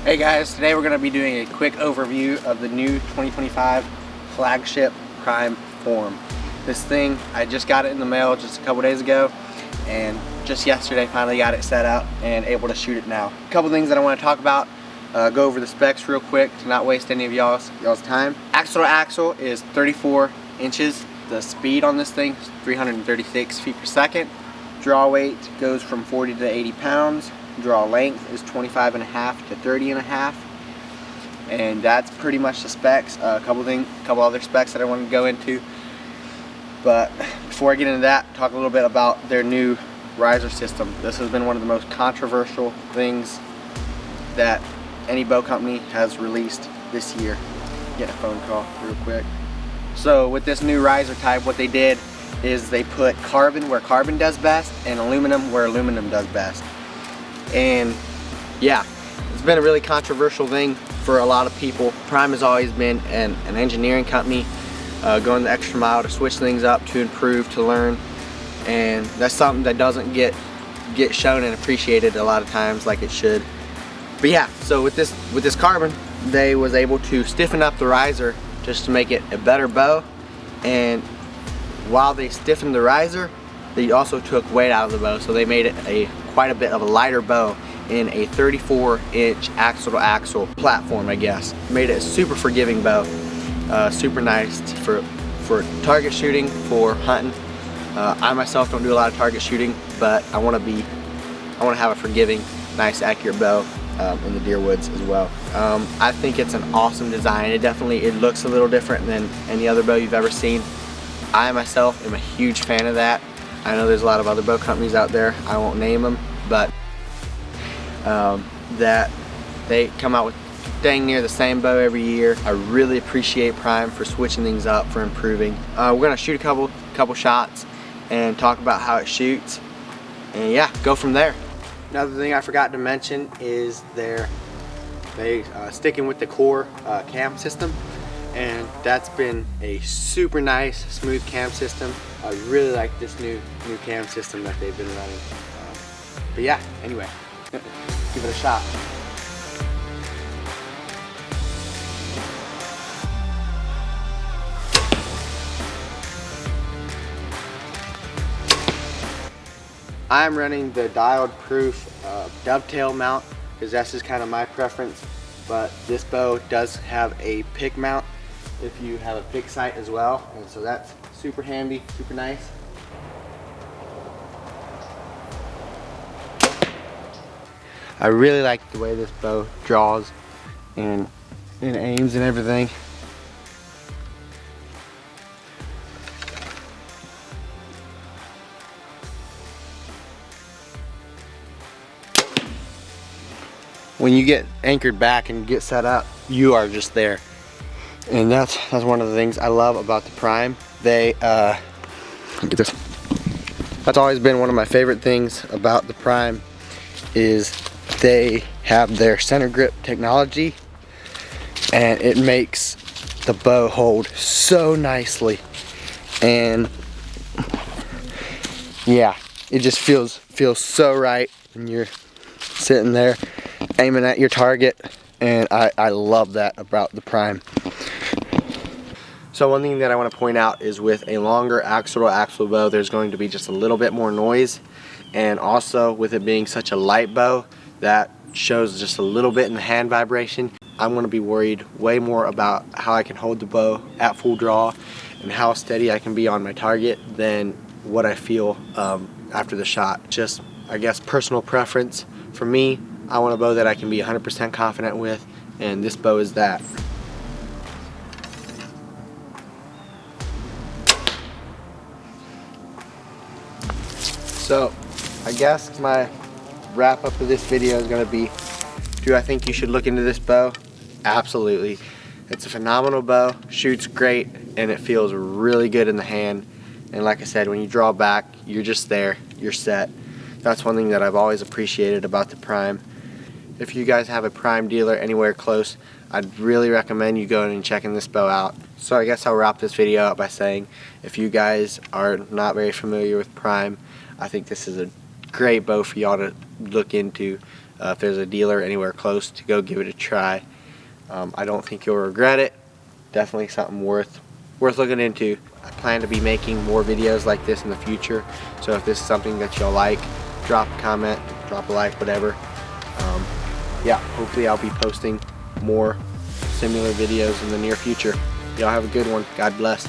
Hey guys, today we're going to be doing a quick overview of the new 2025 flagship Prime Form. This thing, I just got it in the mail just a couple days ago, and just yesterday finally got it set up and able to shoot it now. A couple things that I want to talk about, go over the specs real quick to not waste any of y'all's time. Axle to axle is 34 inches. The speed on this thing is 336 feet per second. Draw weight goes from 40 to 80 pounds. Draw length is 25.5 to 30.5, and that's pretty much the specs. A couple other specs that I want to go into, but before I get into that, talk a little bit about their new riser system. This has been one of the most controversial things that any bow company has released this year. Get a phone call real quick. So with this new riser type, what they did is they put carbon where carbon does best and aluminum where aluminum does best. And yeah, it's been a really controversial thing for a lot of people. Prime has always been an engineering company, going the extra mile to switch things up, to improve, to learn, and that's something that doesn't get shown and appreciated a lot of times like it should. But yeah, so with this carbon, they was able to stiffen up the riser just to make it a better bow, and while they stiffened the riser, they also took weight out of the bow, so they made it quite a bit of a lighter bow in a 34-inch axle-to-axle platform, I guess. Made it a super forgiving bow, super nice for target shooting, for hunting. I myself don't do a lot of target shooting, but I want to have a forgiving, nice, accurate bow in the deer woods as well. I think it's an awesome design. It looks a little different than any other bow you've ever seen. I myself am a huge fan of that. I know there's a lot of other bow companies out there, I won't name them, but that they come out with dang near the same bow every year. I really appreciate Prime for switching things up, for improving. We're gonna shoot a couple shots and talk about how it shoots, and yeah, go from there. Another thing I forgot to mention is they sticking with the core cam system, and that's been a super nice, smooth cam system. I really like this new cam system that they've been running. But yeah, anyway, give it a shot. I'm running the dialed proof dovetail mount because that's just kind of my preference, but this bow does have a pick mount if you have a pick sight as well, and so that's super handy, super nice. I really like the way this bow draws and aims and everything. When you get anchored back and get set up, you are just there. And that's one of the things I love about the Prime. They get this. That's always been one of my favorite things about the Prime, is they have their center grip technology, and it makes the bow hold so nicely. And yeah, it just feels so right when you're sitting there aiming at your target, and I love that about the Prime. So one thing that I want to point out is with a longer axle-to-axle bow, there's going to be just a little bit more noise, and also with it being such a light bow, that shows just a little bit in the hand vibration. I'm going to be worried way more about how I can hold the bow at full draw and how steady I can be on my target than what I feel after the shot. Just, I guess, personal preference. For me, I want a bow that I can be 100% confident with, and this bow is that. So, I guess my wrap up of this video is going to be, do I think you should look into this bow? Absolutely. It's a phenomenal bow, shoots great, and it feels really good in the hand. And like I said, when you draw back, you're just there, you're set. That's one thing that I've always appreciated about the Prime. If you guys have a Prime dealer anywhere close, I'd really recommend you going and checking this bow out. So I guess I'll wrap this video up by saying, if you guys are not very familiar with Prime, I think this is a great bow for y'all to look into. if there's a dealer anywhere close, to go give it a try. I don't think you'll regret it. Definitely something worth looking into. I plan to be making more videos like this in the future, so if this is something that y'all like, drop a comment, drop a like, whatever. Yeah, hopefully I'll be posting more similar videos in the near future. Y'all have a good one. God bless.